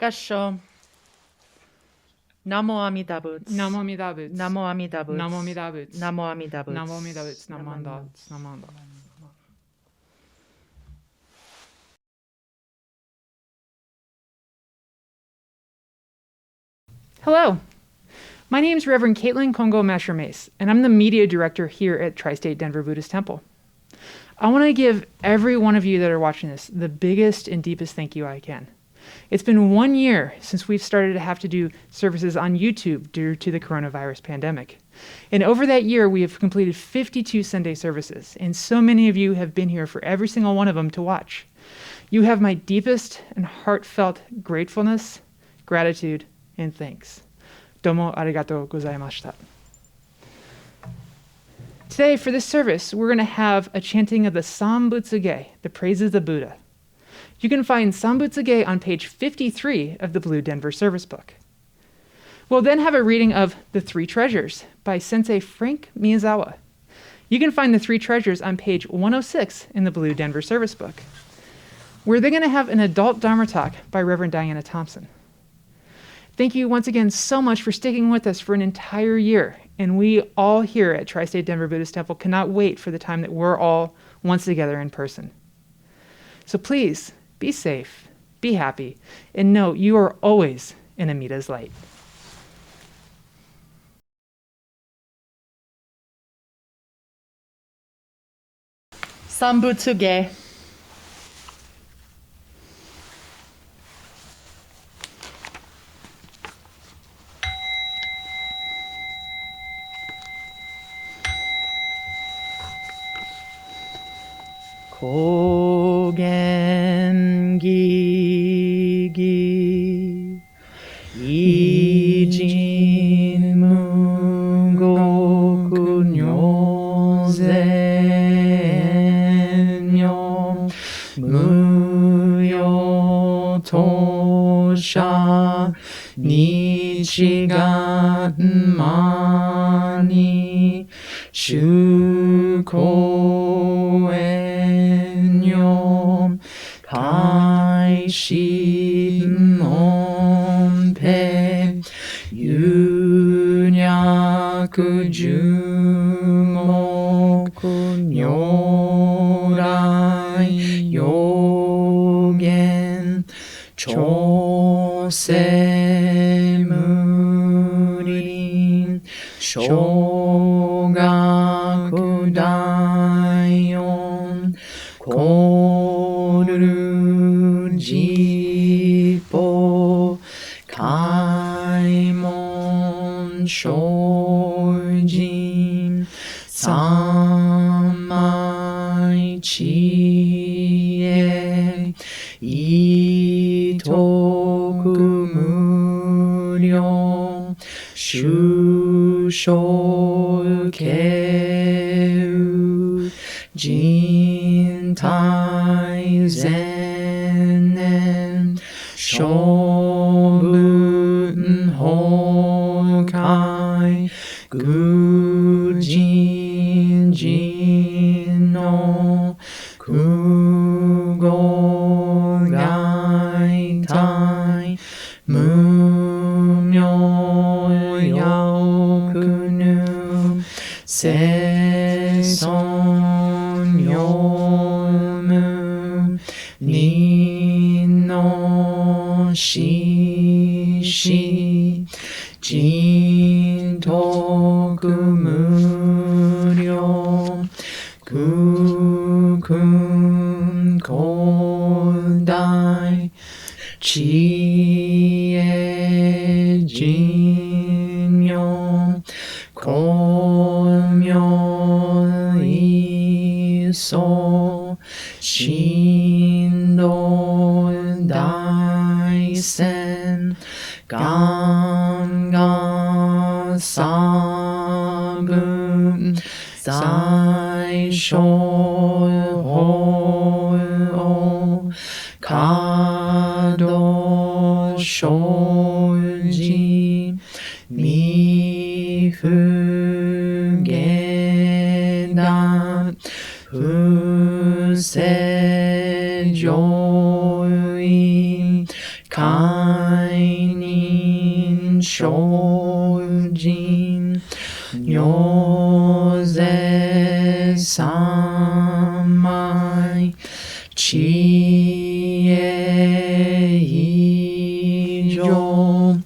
Gassho. Namo Amida Buddha. Namo Amida Buddha. Namo Amida Buddha. Namo Amida Buddha. Namo Amida Buddha. Namo Amida Buddha. Namanda. Namanda. Hello. My name is Reverend Caitlin Kongo Masher Mace, and I'm the media director here at Tri-State Denver Buddhist Temple. I want to give every one of you that are watching this the biggest and deepest thank you I can. It's been 1 year since we've started to have to do services on YouTube due to the coronavirus pandemic. And over that year, we have completed 52 Sunday services, and so many of you have been here for every single one of them to watch. You have my deepest and heartfelt gratefulness, gratitude, and thanks. Domo arigatou gozaimashita. Today, for this service, we're going to have a chanting of the Sambutsuge, the praises of the Buddha. You can find Sambutsuge on page 53 of the Blue Denver Service Book. We'll then have a reading of The Three Treasures by Sensei Frank Miyazawa. You can find The Three Treasures on page 106 in the Blue Denver Service Book. We're then going to have an adult Dharma talk by Reverend Diana Thompson. Thank you once again so much for sticking with us for an entire year. And we all here at Tri-State Denver Buddhist Temple cannot wait for the time that we're all once together in person. So please, be safe, be happy, and know you are always in Amida's light. Sambutsuge. Kogen gigi ijin mugoku nyozenyo muyo tosha nichigatmani shukoenyo kaishimon yunyaku jumoku nyorai yogen chosemurin shogaku dayon koru jipo kaimon shojin samai chie itoku muryo shushokeu jintai zenen shobun hokai gujin jino kugo gaitai mumyo yaokunu seson yomu nino shishi jintoku muryo kukun kodai chie jinyo komyo iso shindo daisen ganga sabun sai sho ho kado shoji mi fugeda fuse joi kai samai chie ijo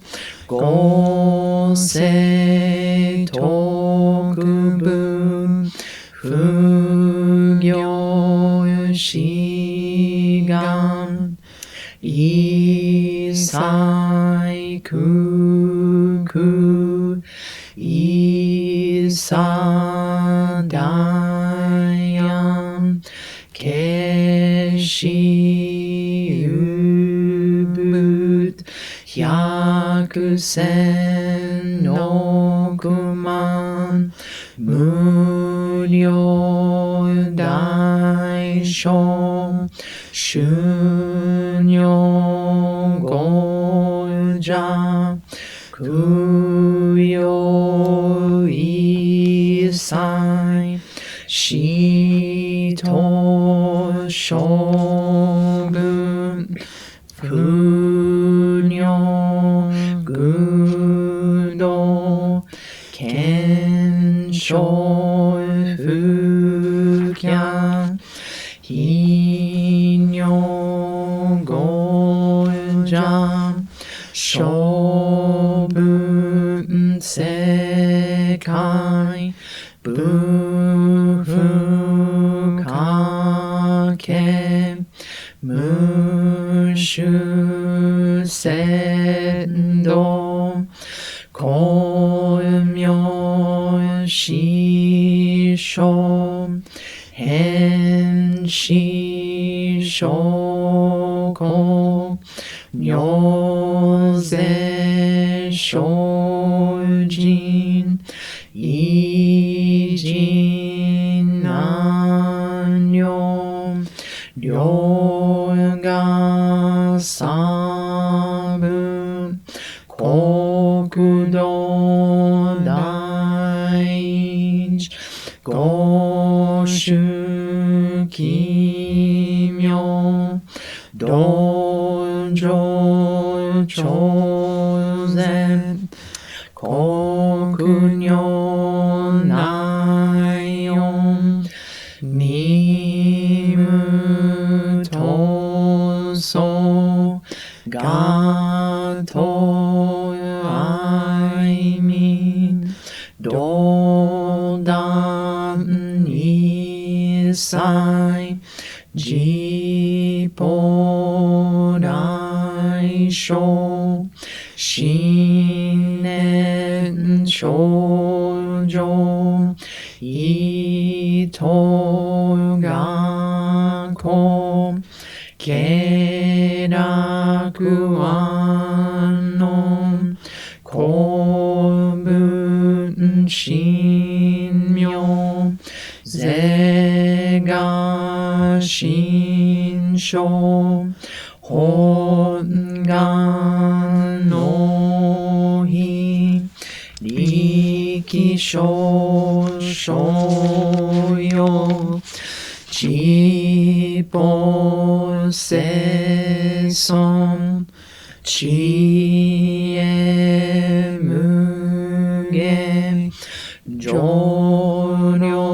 gose tokubu fugyo shigan isai kuku isadayam keshi ubut hyakusen no kuman muryo daisho shunyo goja kuyo isai shito shogun funyo gudo kensho fukya hinyo goja shobun sekai bufu kake mushu sendo komyo shisho henshi shoko nyoze shojin ijin nanyo ryoga sabu kokudo daij goshu kimyo dojo chozen kokunyo nayon nimu toso gato aimin dodan isai jipo daisho shinen shoujo ito gakko keraku anno kobun shinmyo zega shinsho hongan no hi rikisho shoyo jipo seson chie muge joryo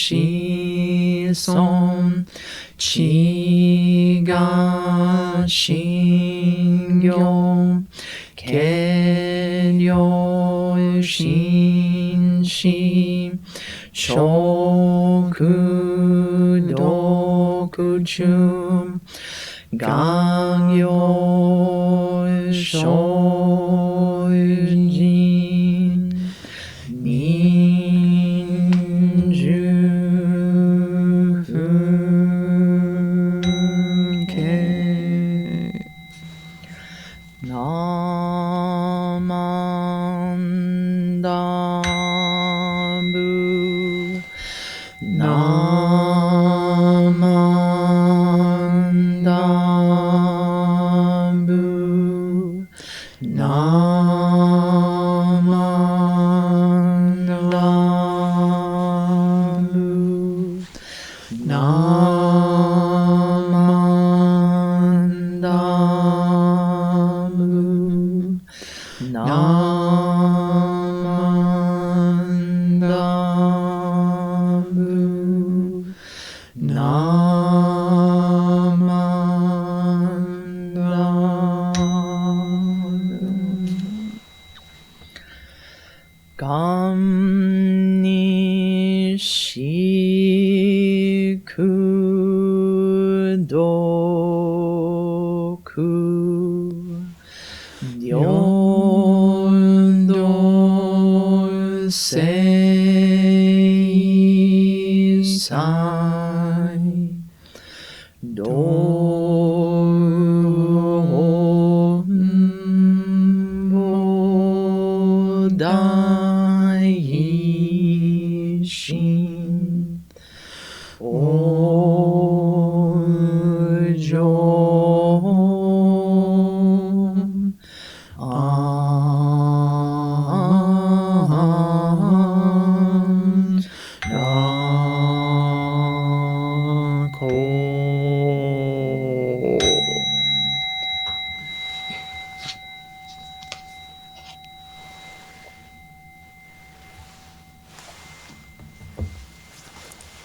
shison chiga shingyo kenyo shinshi shoku dokuchu gangyo shojin ninju fuke namandabu namandabu namandabu namandabu namandabu Shikudoku Nyondo Seisai Dohombo Daishin Ojo An Nako.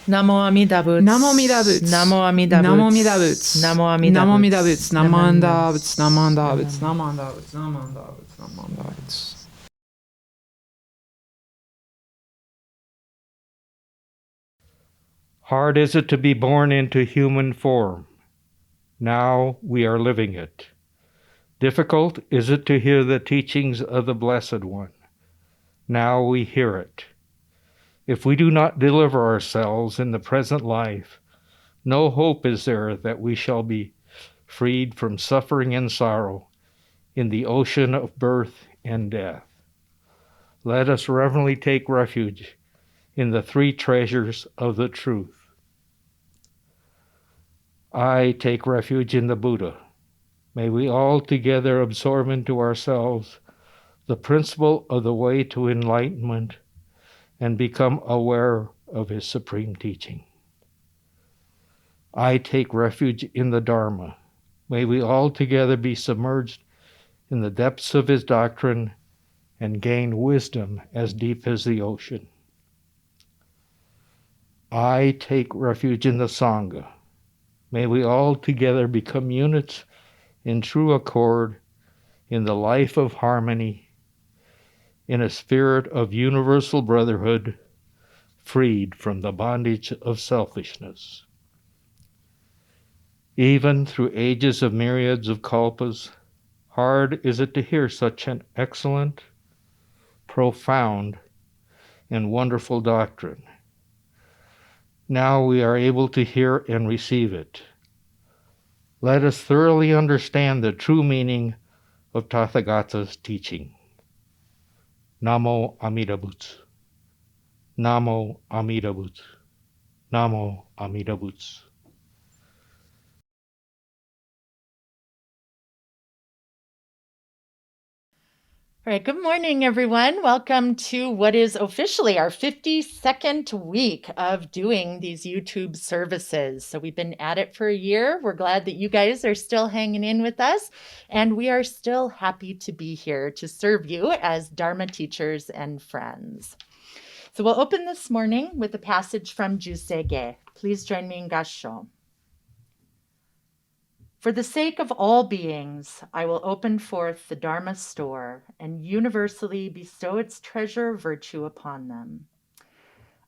Namo Amida Buddha. Namo Amida Buddha. Namo Amida Buddha. Namo Amida Buddha. Namo Amida Namo Amida Buddha. Buddha. Namo Amida Buddha. Namo Amida Buddha. Namo Amida Buddha. Namo Amida Buddha. Namo Amida Buddha. Hard is it to be born into human form. Now we are living it. Difficult is it to hear the teachings of the Blessed One. Now we hear it. If we do not deliver ourselves in the present life, no hope is there that we shall be freed from suffering and sorrow in the ocean of birth and death. Let us reverently take refuge in the three treasures of the truth. I take refuge in the Buddha. May we all together absorb into ourselves the principle of the way to enlightenment and become aware of his supreme teaching. I take refuge in the Dharma. May we all together be submerged in the depths of his doctrine and gain wisdom as deep as the ocean. I take refuge in the Sangha. May we all together become units in true accord, in the life of harmony, in a spirit of universal brotherhood, freed from the bondage of selfishness. Even through ages of myriads of kalpas, hard is it to hear such an excellent, profound, and wonderful doctrine. Now we are able to hear and receive it. Let us thoroughly understand the true meaning of Tathagata's teaching. Namo Amida Buddha. Namo Amida Buddha. Namo Amida Buddha. All right, good morning, everyone. Welcome to what is officially our 52nd week of doing these YouTube services. So we've been at it for a year. We're glad that you guys are still hanging in with us, and we are still happy to be here to serve you as Dharma teachers and friends. So we'll open this morning with a passage from Jusege. Please join me in Gassho. For the sake of all beings, I will open forth the Dharma store and universally bestow its treasure of virtue upon them.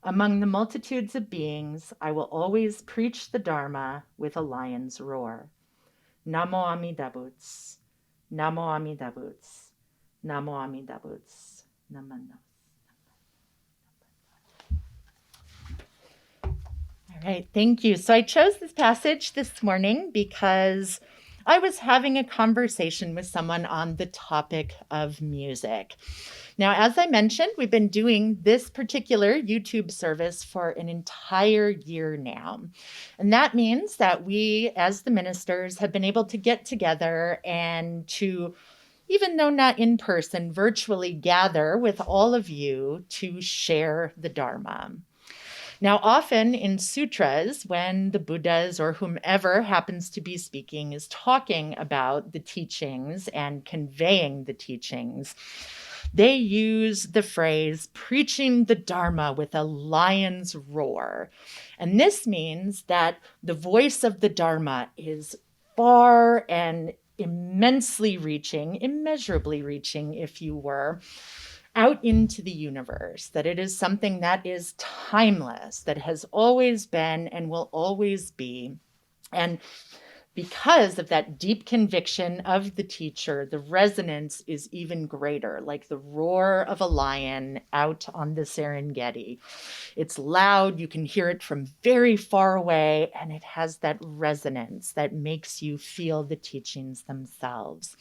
Among the multitudes of beings, I will always preach the Dharma with a lion's roar. Namo Amida Buddha. Namo Amida Buddha. Namo Amida Buddha. Namano. All right, thank you. So I chose this passage this morning because I was having a conversation with someone on the topic of music. Now, as I mentioned, we've been doing this particular YouTube service for an entire year now. And that means that we, as the ministers, have been able to get together and to, even though not in person, virtually gather with all of you to share the Dharma. Now, often in sutras, when the Buddhas or whomever happens to be speaking is talking about the teachings and conveying the teachings, they use the phrase preaching the Dharma with a lion's roar. And this means that the voice of the Dharma is far and immensely reaching, immeasurably reaching, if you were, out into the universe, that it is something that is timeless, that has always been and will always be. And because of that deep conviction of the teacher, the resonance is even greater, like the roar of a lion out on the Serengeti. It's loud, you can hear it from very far away, and it has that resonance that makes you feel the teachings themselves.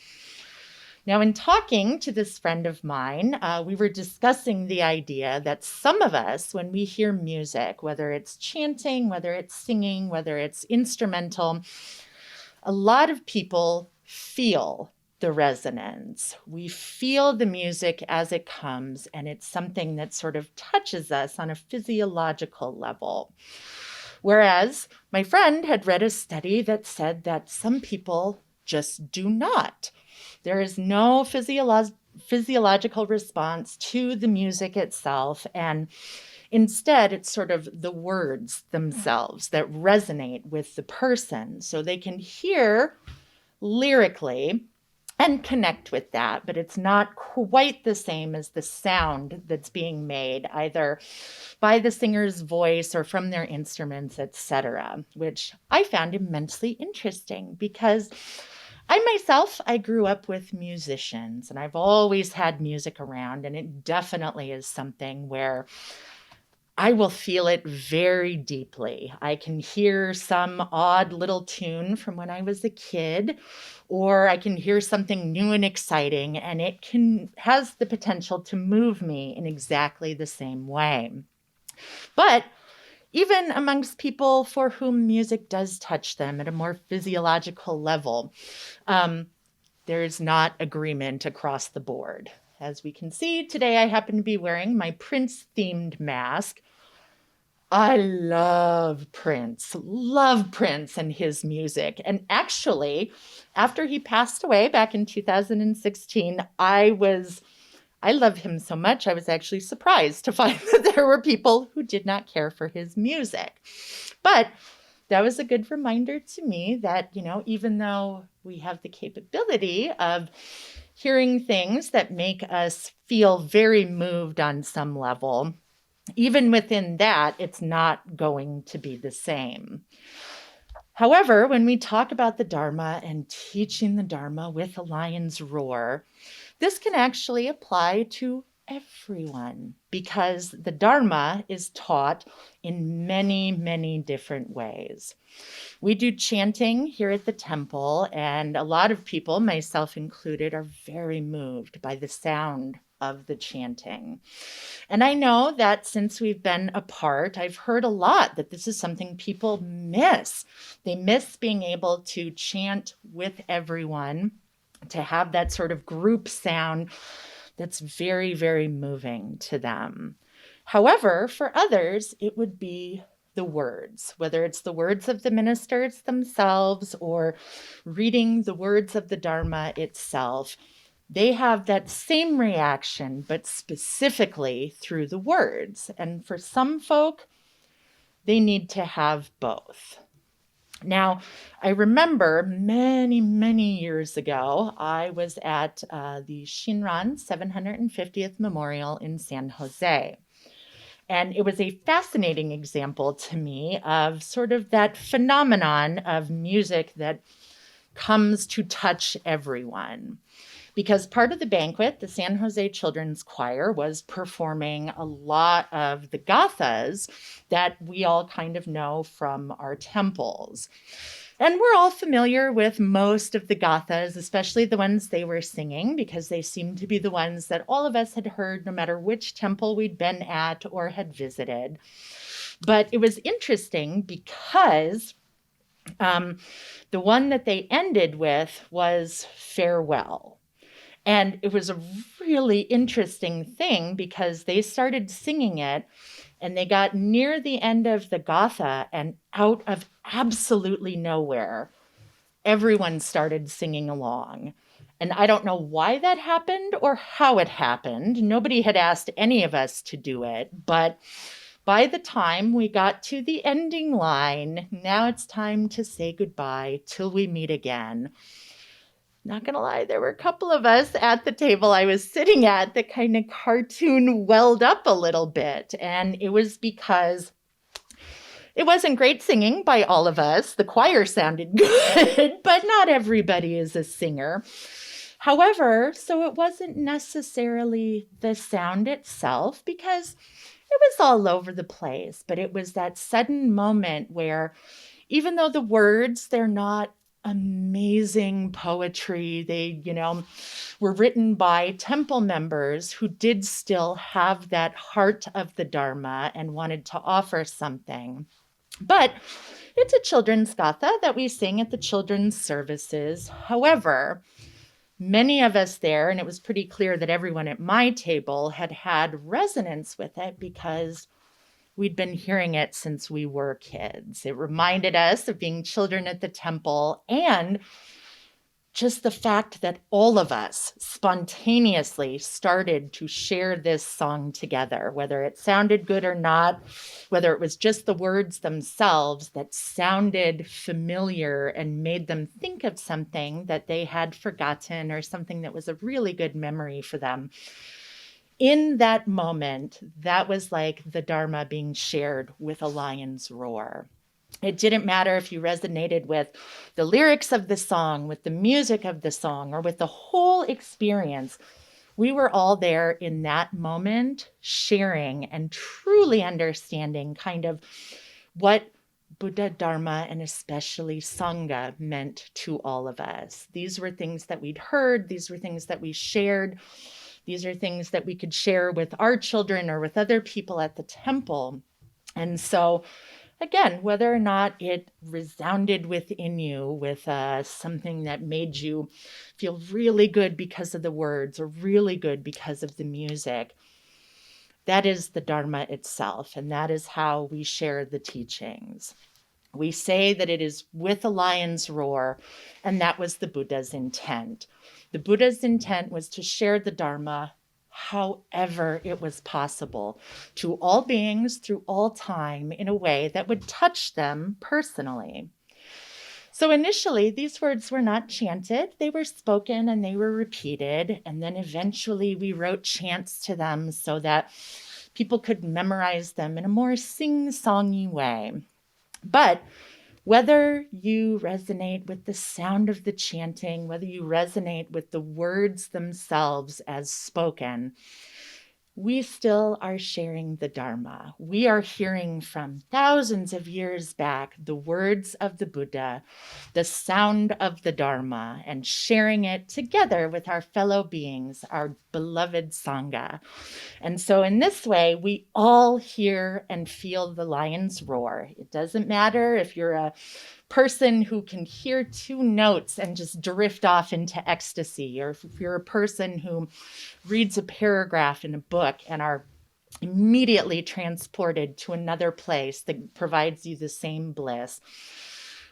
Now, in talking to this friend of mine, we were discussing the idea that some of us, when we hear music, whether it's chanting, whether it's singing, whether it's instrumental, a lot of people feel the resonance. We feel the music as it comes, and it's something that sort of touches us on a physiological level. Whereas my friend had read a study that said that some people just do not. There is no physiological response to the music itself, and instead, it's sort of the words themselves that resonate with the person. So they can hear lyrically and connect with that, but it's not quite the same as the sound that's being made either by the singer's voice or from their instruments, etc., which I found immensely interesting because I grew up with musicians, and I've always had music around, and it definitely is something where I will feel it very deeply. I can hear some odd little tune from when I was a kid, or I can hear something new and exciting, and it has the potential to move me in exactly the same way. But even amongst people for whom music does touch them at a more physiological level, there's not agreement across the board. As we can see, today I happen to be wearing my Prince-themed mask. I love Prince and his music. And actually, after he passed away back in 2016, I love him so much, I was actually surprised to find that there were people who did not care for his music. But that was a good reminder to me that, even though we have the capability of hearing things that make us feel very moved on some level, even within that, it's not going to be the same. However, when we talk about the Dharma and teaching the Dharma with a lion's roar, this can actually apply to everyone because the Dharma is taught in many, many different ways. We do chanting here at the temple, and a lot of people, myself included, are very moved by the sound of the chanting. And I know that since we've been apart, I've heard a lot that this is something people miss. They miss being able to chant with everyone, to have that sort of group sound that's very, very moving to them. However, for others, it would be the words, whether it's the words of the ministers themselves or reading the words of the Dharma itself. They have that same reaction, but specifically through the words. And for some folk, they need to have both. Now, I remember many, many years ago, I was at the Shinran 750th Memorial in San Jose. And it was a fascinating example to me of sort of that phenomenon of music that comes to touch everyone. Because part of the banquet, the San Jose Children's Choir was performing a lot of the gathas that we all kind of know from our temples. And we're all familiar with most of the gathas, especially the ones they were singing, because they seemed to be the ones that all of us had heard no matter which temple we'd been at or had visited. But it was interesting because the one that they ended with was Farewell. And it was a really interesting thing because they started singing it and they got near the end of the gatha, and out of absolutely nowhere, everyone started singing along. And I don't know why that happened or how it happened. Nobody had asked any of us to do it. But by the time we got to the ending line, now it's time to say goodbye till we meet again. not going to lie, there were a couple of us at the table I was sitting at that kind of cartoon welled up a little bit. And it was because it wasn't great singing by all of us. The choir sounded good, but not everybody is a singer. However, so it wasn't necessarily the sound itself, because it was all over the place, but it was that sudden moment where, even though the words, they're not amazing poetry, they, were written by temple members who did still have that heart of the Dharma and wanted to offer something. But it's a children's gatha that we sing at the children's services. However, many of us there, and it was pretty clear that everyone at my table had resonance with it because we'd been hearing it since we were kids. It reminded us of being children at the temple, and just the fact that all of us spontaneously started to share this song together, whether it sounded good or not, whether it was just the words themselves that sounded familiar and made them think of something that they had forgotten or something that was a really good memory for them. In that moment, that was like the Dharma being shared with a lion's roar. It didn't matter if you resonated with the lyrics of the song, with the music of the song, or with the whole experience. We were all there in that moment, sharing and truly understanding kind of what Buddha, Dharma, and especially Sangha meant to all of us. These were things that we'd heard. These were things that we shared. These are things that we could share with our children or with other people at the temple. And so, again, whether or not it resounded within you with something that made you feel really good because of the words or really good because of the music, that is the Dharma itself, and that is how we share the teachings. We say that it is with a lion's roar, and that was the Buddha's intent. The Buddha's intent was to share the Dharma however it was possible to all beings through all time in a way that would touch them personally. So initially, these words were not chanted. They were spoken and they were repeated. And then eventually we wrote chants to them so that people could memorize them in a more sing-songy way. But whether you resonate with the sound of the chanting, whether you resonate with the words themselves as spoken, we still are sharing the Dharma. We are hearing from thousands of years back the words of the Buddha, the sound of the Dharma, and sharing it together with our fellow beings, our beloved Sangha. And so in this way, we all hear and feel the lion's roar. It doesn't matter if you're a person who can hear two notes and just drift off into ecstasy, or if you're a person who reads a paragraph in a book and are immediately transported to another place that provides you the same bliss.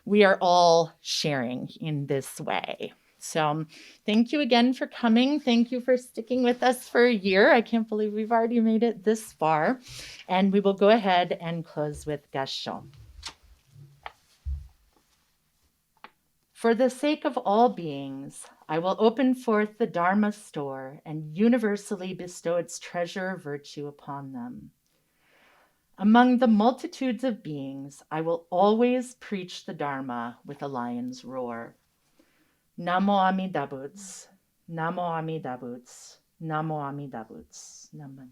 We are all sharing in this way. So thank you again for coming. Thank you for sticking with us for a year. I can't believe we've already made it this far. And we will go ahead and close with Gassho. For the sake of all beings, I will open forth the Dharma store and universally bestow its treasure of virtue upon them. Among the multitudes of beings, I will always preach the Dharma with a lion's roar. Namo Amida Buddha, Namo Amida Buddha, Namo Amida Buddha, Namo.